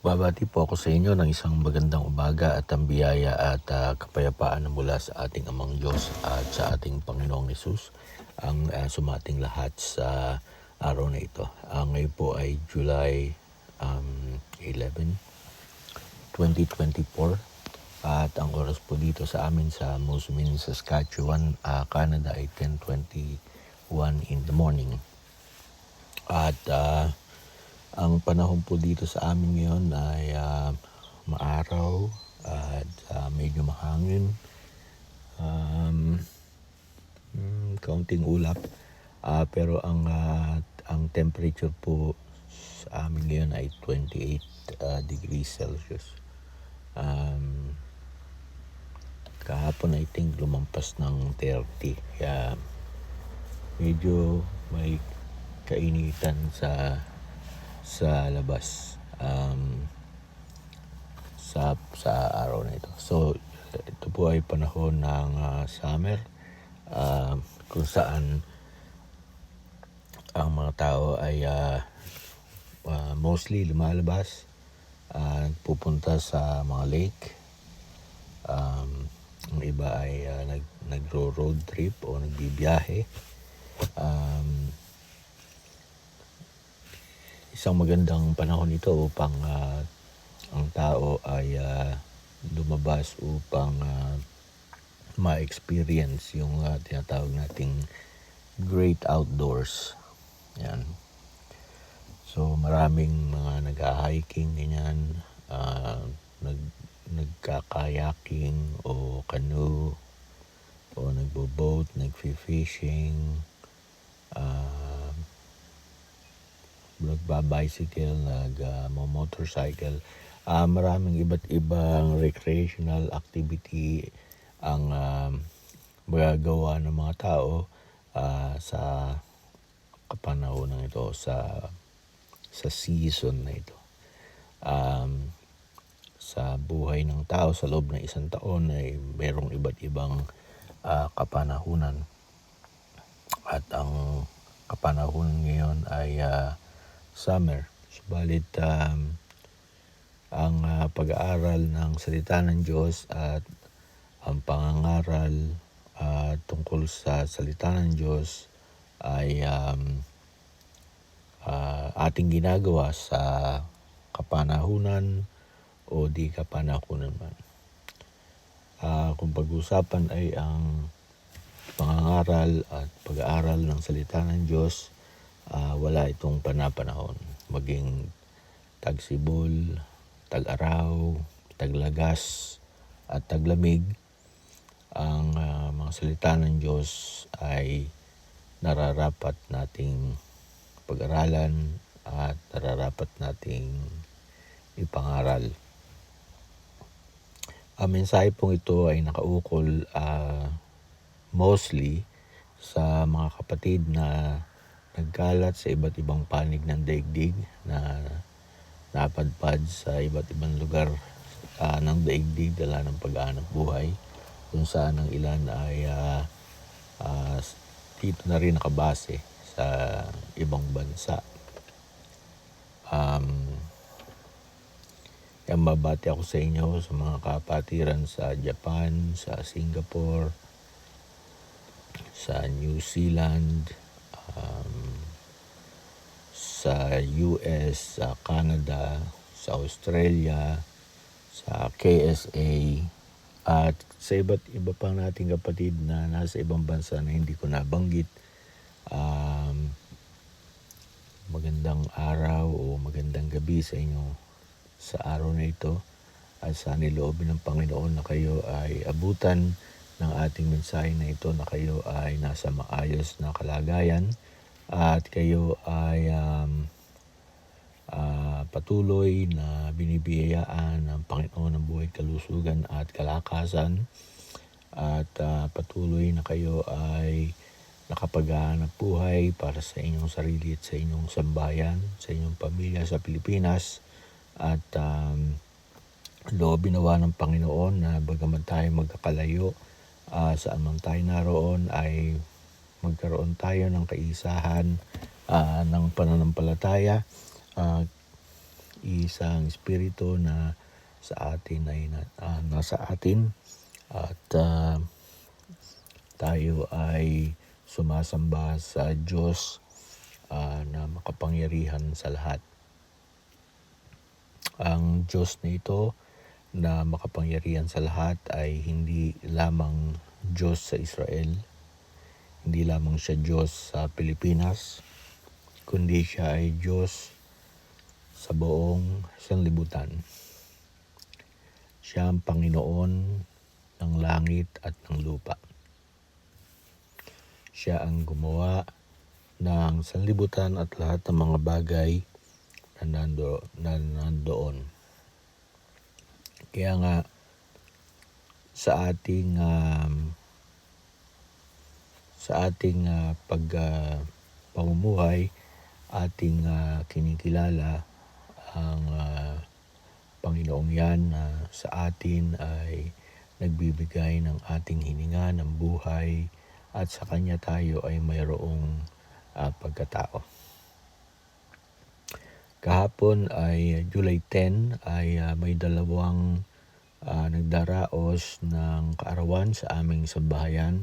Babati po ako sa inyo ng isang magandang umaga at ang biyaya at kapayapaan na mula sa ating Amang Diyos at sa ating Panginoong Hesus ang sumating lahat sa araw na ito. Ngayon po ay July 11, 2024 at ang oras po dito sa amin sa Moosomin, Saskatchewan, Canada ay 10:21 in the morning. At ang panahon po dito sa amin ngayon ay maaraw at medyo mahangin. Kaunting ulap. Pero ang temperature po sa amin ngayon ay 28 degrees Celsius. Kahapon I think lumampas ng 30. Kaya medyo may kainitan sa labas sa araw na ito. So ito po ay panahon ng summer kung saan ang mga tao ay mostly lumalabas, pupunta sa mga lake. Ang iba ay nagro-road trip o nagbibiyahe. Isang magandang panahon ito upang ang tao ay lumabas upang ma-experience yung tinatawag nating great outdoors. Yan. So maraming mga nag-hiking, ganyan, nagka-kayaking o canoe o nagbo-boat, nagfi-fishing, nagba-bicycle, nag-motorcycle. Maraming iba't ibang recreational activity ang magagawa ng mga tao sa kapanahonan ito, sa season na ito. Sa buhay ng tao sa loob ng isang taon ay merong iba't ibang kapanahunan. At ang kapanahunan ngayon ay summer. Subalit ang pag-aaral ng salita ng Diyos at ang pangangaral tungkol sa salita ng Diyos ay ating ginagawa sa kapanahunan o di kapanahunan man. Kung pag-usapan ay ang pangangaral at pag-aaral ng salita ng Diyos, wala itong panapanahon. Maging tagsibol, tag-araw, taglagas at taglamig, ang mga salita ng Diyos ay nararapat nating pag-aralan at nararapat nating ipangaral. Ang mensahe pong ito ay nakaukol mostly sa mga kapatid na nagkalat sa iba't ibang panig ng daigdig, na napadpad sa iba't ibang lugar ng daigdig dala ng pag-aanap buhay, kung saan ang ilan ay dito na rin nakabase sa ibang bansa. Kaya mabati ako sa inyo sa mga kapatiran sa Japan, sa Singapore, sa New Zealand, sa US, sa Canada, sa Australia, sa KSA, at sa iba't iba pang nating kapatid na nasa ibang bansa na hindi ko nabanggit. Magandang araw o magandang gabi sa inyo sa araw na ito, at sa niloobin ng Panginoon na kayo ay abutan ng ating mensahe na ito, na kayo ay nasa maayos na kalagayan at kayo ay patuloy na binibiyayaan ng Panginoon ng buhay, kalusugan at kalakasan, at patuloy na kayo ay nakapaghahanap buhay para sa inyong sarili at sa inyong sambayan, sa inyong pamilya sa Pilipinas. At loobin nawa ng Panginoon na bagaman tayo magkakalayo, saan man tayo naroon, ay magkaroon tayo ng kaisahan ng pananampalataya. isang espiritu na sa atin ay nasa atin at tayo ay sumasamba sa Diyos na makapangyarihan sa lahat. Ang Diyos na ito na makapangyarihan sa lahat ay hindi lamang Diyos sa Israel, hindi lamang siya Diyos sa Pilipinas, kundi siya ay Diyos sa buong sanlibutan. Siya ang Panginoon ng langit at ng lupa. Siya ang gumawa ng sanlibutan at lahat ng mga bagay na nandoon. Kaya nga sa ating pamumuhay, ating kinikilala ang Panginoong yan na sa atin ay nagbibigay ng ating hininga ng buhay at sa Kanya tayo ay mayroong pagkatao. Kahapon ay July 10 ay may dalawang nagdaraos ng kaarawan sa aming sambahayan.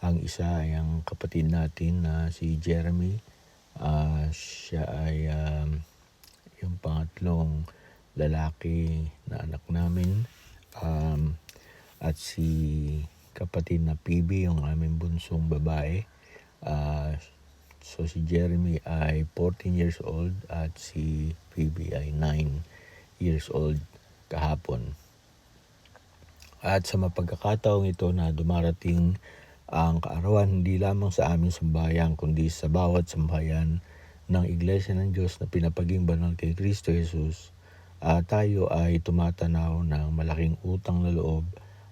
Ang isa ay ang kapatid natin na si Jeremy. Siya ay yung pangatlong lalaki na anak namin. At si kapatid na PB, yung aming bunsong babae. So si Jeremy ay 14 years old at si PB ay 9 years old kahapon. At sa mapagkakataong ito na dumarating ang kaarawan hindi lamang sa aming sambahayan kundi sa bawat sambahayan ng Iglesia ng Diyos na pinapaging banal kay Kristo Jesus, tayo ay tumatanaw ng malaking utang na loob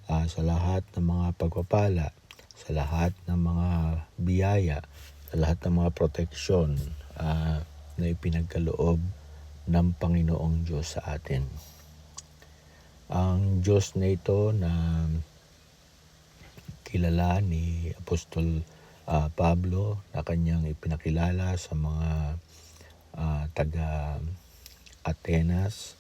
sa lahat ng mga pagpapala, sa lahat ng mga biyaya, sa lahat ng mga proteksyon na ipinagkaloob ng Panginoong Diyos sa atin. Ang Diyos na ito na kilala ni Apostol Pablo na kanyang ipinakilala sa mga taga Atenas,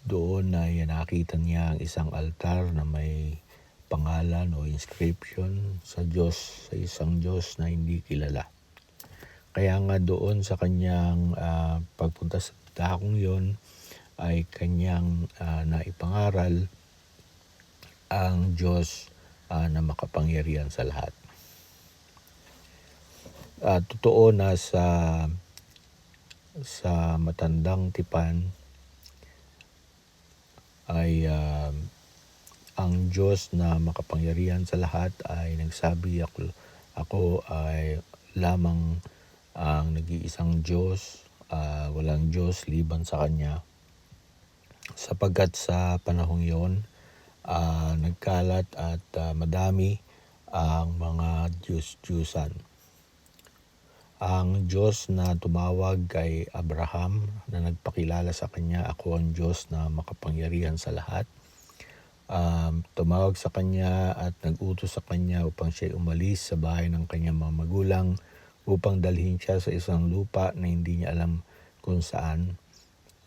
doon ay nakita niya ang isang altar na may pangalan o inscription sa Diyos, sa isang Diyos na hindi kilala. Kaya nga doon sa kanyang pagpunta sa dakong yon ay kanyang naipangaral ang Diyos na makapangyarihan sa lahat. Totoo na sa matandang tipan ay ang Diyos na makapangyarihan sa lahat ay nagsabi, ako ay lamang ang nag-iisang Diyos, walang Diyos liban sa Kanya. Sapagkat sa panahong yon, nagkalat at madami ang mga Diyos-Diyusan. Ang Diyos na tumawag kay Abraham na nagpakilala sa kanya, ako ang Diyos na makapangyarihan sa lahat. Tumawag sa kanya at nag-utos sa kanya upang siya umalis sa bahay ng kanyang mga magulang upang dalhin siya sa isang lupa na hindi niya alam kung saan.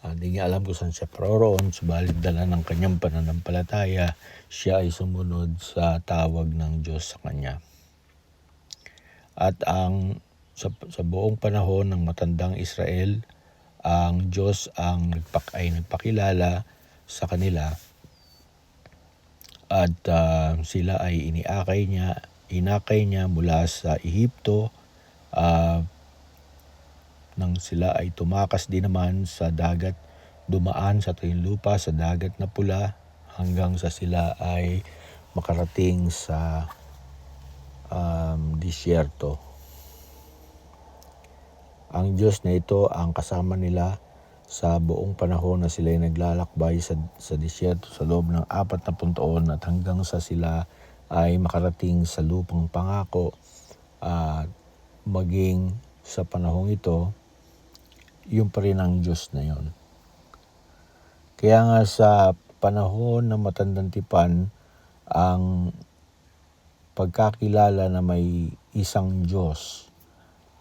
Hindi niya alam kung saan siya paroroon, subalit dala ng kanyang pananampalataya, siya ay sumunod sa tawag ng Diyos sa kanya. At sa buong panahon ng matandang Israel, ang Diyos ay nagpakilala sa kanila at sila ay inakay niya mula sa Ehipto nang sila ay tumakas din naman sa dagat, dumaan sa lupa sa dagat na pula hanggang sa sila ay makarating sa disyerto. Ang Diyos na ito ang kasama nila sa buong panahon na sila ay naglalakbay sa disyerto sa loob ng 40 taon at hanggang sa sila ay makarating sa lupang pangako. Maging sa panahong ito, yung pa rin ang Diyos na yon. Kaya nga sa panahon ng matandang tipan, ang pagkakilala na may isang Diyos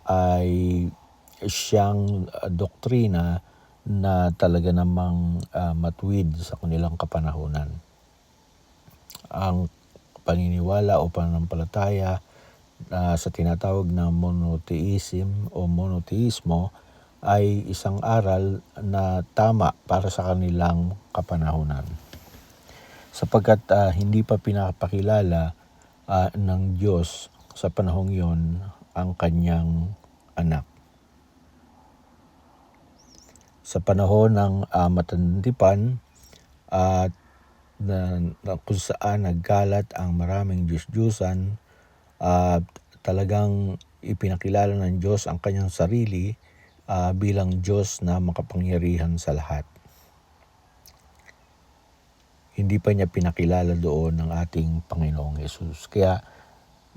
ay siyang doktrina na talaga namang matuwid sa kanilang kapanahunan. Ang paniniwala o pananampalataya sa tinatawag na monotheism o monotheismo ay isang aral na tama para sa kanilang kapanahunan. Sapagkat hindi pa pinapakilala ng Diyos sa panahong yon ang kanyang anak. Sa panahon ng matantipan at na kung saan nagkalat ang maraming Diyos-Diyusan, talagang ipinakilala ng Diyos ang kanyang sarili bilang Diyos na makapangyarihan sa lahat. Hindi pa niya pinakilala doon ng ating Panginoong Yesus. Kaya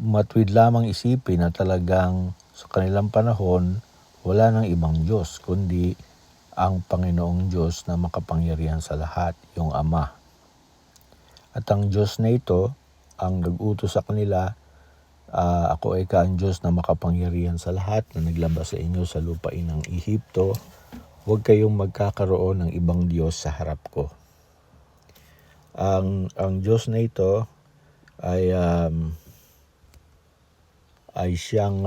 matuwid lamang isipin na talagang sa kanilang panahon, wala nang ibang Diyos, kundi ang Panginoong Diyos na makapangyarihan sa lahat, yung Ama. At ang Diyos na ito, ang nag-utos sa kanila, ako ay ang Diyos na makapangyarihan sa lahat na naglabas sa inyo sa lupain ng Ehipto. Huwag kayong magkakaroon ng ibang Diyos sa harap ko. Ang Diyos na ito ay siyang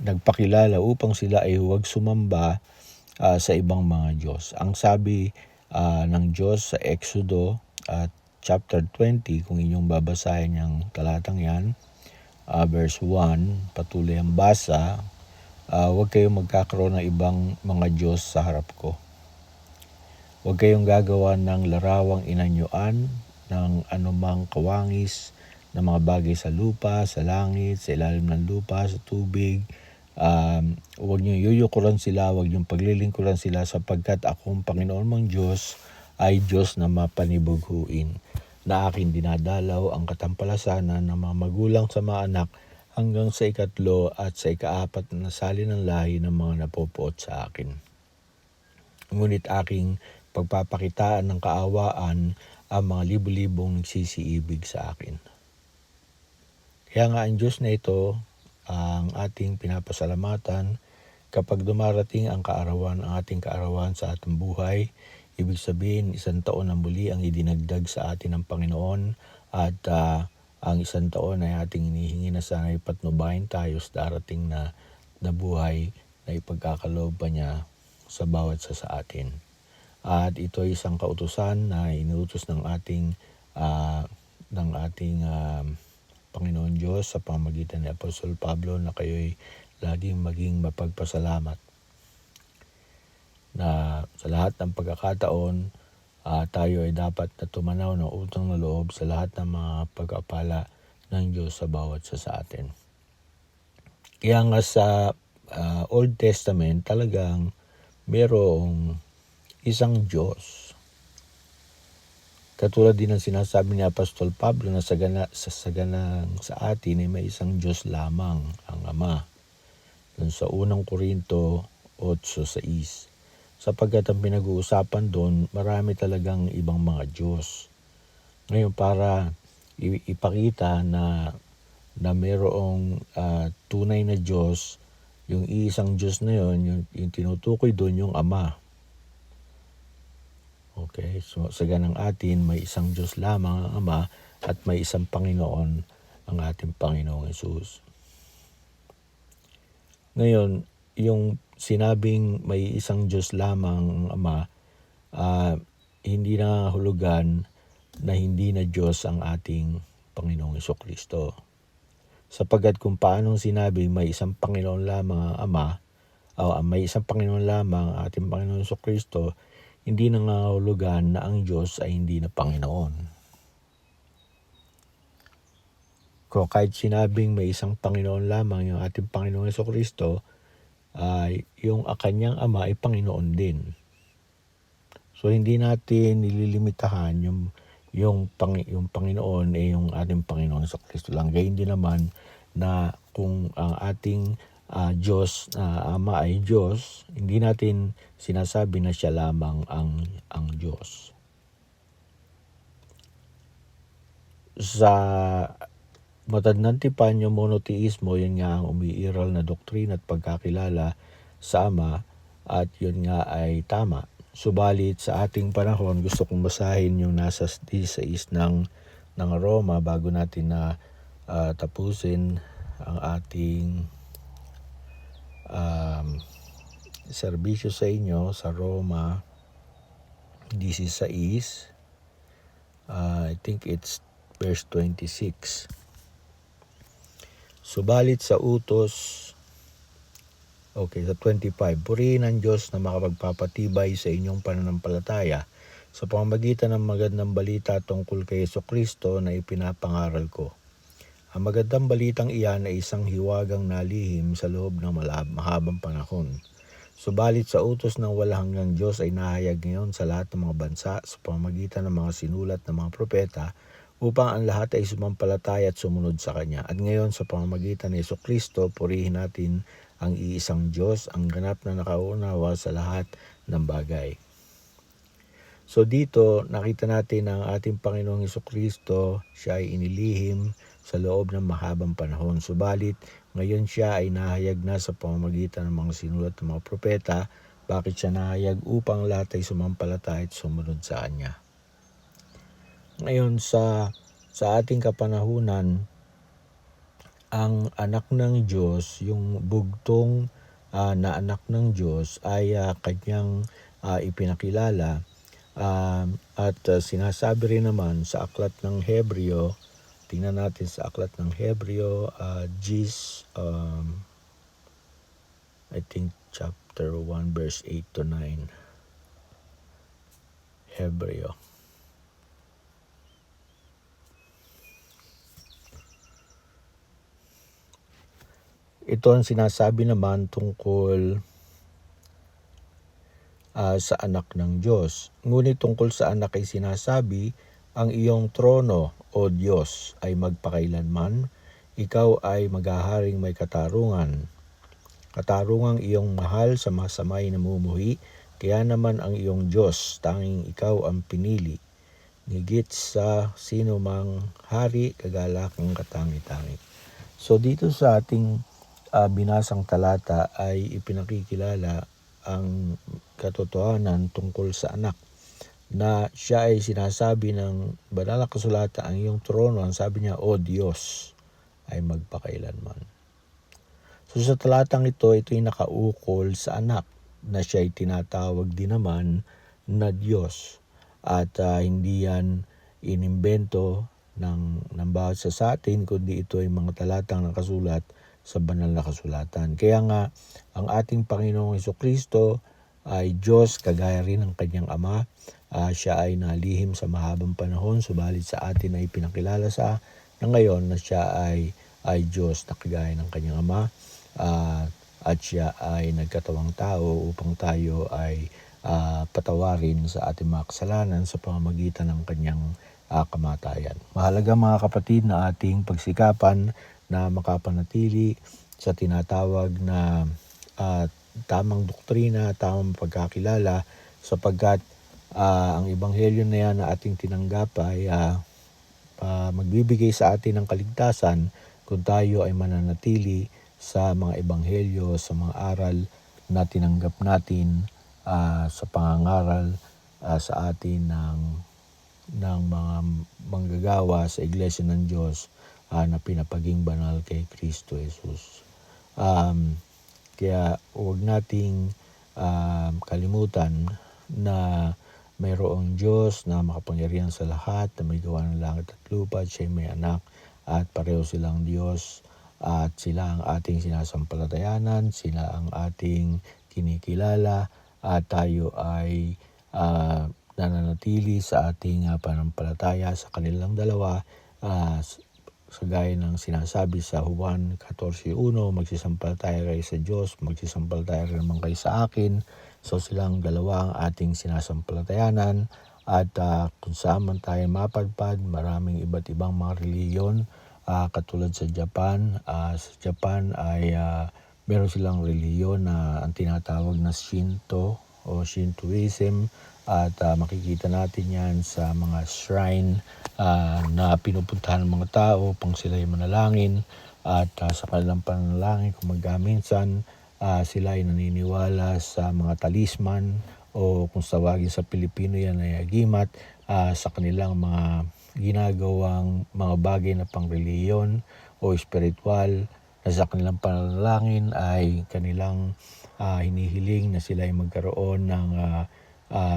nagpakilala upang sila ay huwag sumamba sa ibang mga Diyos. Ang sabi ng Diyos sa Exodo chapter 20, kung inyong babasahin yung talatang yan, verse 1, patuloy ang basa, huwag kayong magkakaroon ng ibang mga Diyos sa harap ko. Huwag kayong gagawa ng larawang inanyuan ng anumang kawangis na mga bagay sa lupa, sa langit, sa ilalim ng lupa, sa tubig. Huwag niyo yuyukuran sila, huwag niyo paglilingkuran sila, sapagkat akong Panginoon mong Diyos ay Diyos na mapanibughuin, na aking dinadalaw ang katampalasanan ng mga magulang sa mga anak hanggang sa 3 at sa 4 na sali ng lahi ng mga napopoot sa akin. Ngunit aking pagpapakitaan ng kaawaan ang mga libu-libong nagsisiibig sa akin. Kaya nga ang Diyos na ito ang ating pinapasalamatan kapag dumarating ang ating kaarawan sa ating buhay. Ibig sabihin, 1 taon na muli ang idinagdag sa atin ng Panginoon at ang 1 taon ay ating hinihingi na sana ipatnubayan tayo sa darating na buhay na ipagkakaloob pa niya sa bawat sa atin. At ito ay isang kautusan na inuutos ng ating Panginoon Diyos sa pamamagitan ni Apostol Pablo na kayo'y laging maging mapagpasalamat. Na sa lahat ng pagkakataon, tayo ay dapat na tumanaw ng utang na loob sa lahat ng mga pagkapala ng Diyos sa bawat sa atin. Kaya nga sa Old Testament talagang merong isang Diyos. Katulad din ng sinasabi ni Apostol Pablo na sa atin ay may isang Diyos lamang, ang Ama. Dun sa 1 Korinto 8:6. Sapagkat ang pinag-uusapan doon, marami talagang ibang mga Diyos. Ngayon para ipakita na mayroong tunay na Diyos, yung iisang Diyos na yon, yung tinutukoy doon yung Ama. Okay, so sa ganang atin, may isang Diyos lamang ang Ama at may isang Panginoon, ang ating Panginoong Yesus. Ngayon, yung sinabing may isang Diyos lamang ang Ama, hindi nangangahulugan na hindi na Diyos ang ating Panginoong Jesucristo. Sapagkat kung paanong sinabi may isang Panginoon lamang ang Ama, may isang Panginoon lamang ang ating Panginoong Jesucristo, hindi nangangahulugan na ang Diyos ay hindi na Panginoon. Kung kahit sinabing may isang Panginoon lamang yung ating Panginoong Jesucristo, yung kanyang Ama ay Panginoon din. So hindi natin nililimitahan yung Panginoon ay yung ating Panginoon Jesucristo lang. Gayon din naman na kung ang ating Diyos na Ama ay Diyos, hindi natin sinasabi na siya lamang ang Diyos. Sa Matad ng tipan yung monoteismo, yun nga ang umiiral na doktrina at pagkakilala sa Ama, at yun nga ay tama. Subalit sa ating panahon, gusto kong basahin yung nasa 16 ng Roma bago natin na tapusin ang ating serbisyo sa inyo sa Roma 16. I think it's verse 26. Subalit sa utos, sa 25, purihin ang Diyos na makapagpapatibay sa inyong pananampalataya sa pamamagitan ng magandang balita tungkol kay Jesucristo na ipinapangaral ko. Ang magandang balitang iyan ay isang hiwagang nalihim sa loob ng mahabang panahon. Subalit sa utos ng walang hanggang Diyos ay nahayag ngayon sa lahat ng mga bansa sa pamamagitan ng mga sinulat ng mga propeta upang ang lahat ay sumampalataya at sumunod sa Kanya. At ngayon sa pamamagitan ni Jesucristo, purihin natin ang iisang Diyos, ang ganap na nakaunawa sa lahat ng bagay. So dito, nakita natin ang ating Panginoong Jesucristo, siya ay inilihim sa loob ng mahabang panahon. Subalit, ngayon siya ay nahayag na sa pamamagitan ng mga sinulat ng mga propeta. Bakit siya nahayag? Upang lahat ay sumampalataya at sumunod sa Kanya. Ngayon sa ating kapanahunan, ang anak ng Diyos, yung bugtong na anak ng Diyos ay kanyang ipinakilala at sinasabi rin naman sa aklat ng Hebreo. Tingnan natin sa aklat ng Hebreo, I think chapter 1 verse 8 to 9. Hebreo. Ito ang sinasabi naman tungkol sa anak ng Diyos. Ngunit tungkol sa anak ay sinasabi, ang iyong trono, O Diyos, ay magpakailanman. Ikaw ay maghaharing may katarungan. Katarungang iyong mahal sa masamay namumuhi, kaya naman ang iyong Diyos, tanging ikaw ang pinili. Higit sa sino mang hari, kagalakang katangi-tangi. So dito sa ating binasang talata ay ipinakikilala ang katotohanan tungkol sa anak, na siya ay sinasabi ng banal na kasulatan, ang iyong trono, ang sabi niya, O Diyos, ay magpakailanman. So sa talatang ito'y nakaukol sa anak, na siya ay tinatawag din naman na Diyos. At hindi yan inimbento ng bawat sa atin, kundi ito ay mga talatang nakasulat sa banal na kasulatan. Kaya nga, ang ating Panginoong Jesucristo ay Diyos, kagaya rin ng kanyang Ama. Siya ay nalihim sa mahabang panahon, subalit sa atin ay pinakilala na ngayon na siya ay Diyos na kagaya ng kanyang Ama. At siya ay nagkatawang tao upang tayo ay patawarin sa ating mga kasalanan sa pamamagitan ng kanyang kamatayan. Mahalaga mga kapatid na ating pagsikapan na makapanatili sa tinatawag na tamang doktrina, tamang pagkakilala, sapagkat ang ebanghelyo na yan na ating tinanggap ay magbibigay sa atin ng kaligtasan kung tayo ay mananatili sa mga ebanghelyo, sa mga aral na tinanggap natin sa pangangaral sa atin ng mga manggagawa sa Iglesia ng Diyos na pinapaging banal kay Kristo Jesus. Kaya huwag nating kalimutan na mayroong Diyos na makapangyarihan sa lahat, na may gawa ng langit at lupa, at siya may anak, at pareho silang Diyos, at sila ang ating sinasampalatayanan, sila ang ating kinikilala, at tayo ay nananatili sa ating panampalataya sa kanilang dalawa, sa gaya ng sinasabi sa Juan 14:1, magsisampalataya kayo sa Diyos, magsisampalataya rin naman kayo sa akin. So silang dalawa ang ating sinasampalatayanan, at kung saan man tayo mapadpad, maraming iba't ibang mga reliyon, katulad sa Japan. Sa Japan ay meron silang reliyon na ang tinatawag na Shinto o o Shintoism at makikita natin yan sa mga shrine na pinupuntahan ng mga tao pang sila ay manalangin at sa kanilang panalangin kung minsan sila ay naniniwala sa mga talisman o kung tawagin sa Pilipino yan ay agimat sa kanilang mga ginagawang mga bagay na pangreliyon o espiritual na sa kanilang panalangin ay kanilang hinihiling na sila ay magkaroon ng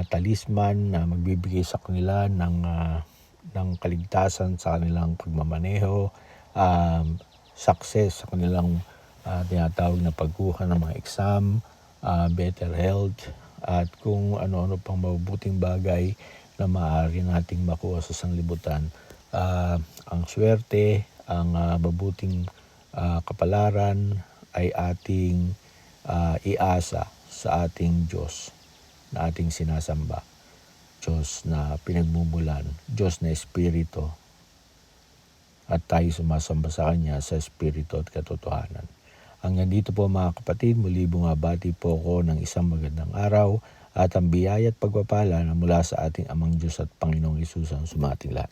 talisman na magbibigay sa kanila ng kaligtasan sa kanilang pagmamaneho, success sa kanilang tinatawag na pagkuha ng mga exam, better health, at kung ano-ano pang mabubuting bagay na maaari nating makuha sa sanglibutan. Ang swerte, ang mabuting kapalaran ay ating iasa sa ating Diyos na ating sinasamba. Diyos na pinagmumulan, Diyos na Espiritu, at tayo sumasamba sa Kanya sa Espiritu at katotohanan. Hanggang dito po mga kapatid, muli bumabati po ako ng isang magandang araw at ang biyaya at pagpapala na mula sa ating Amang Diyos at Panginoong Hesus ang sumating lahat.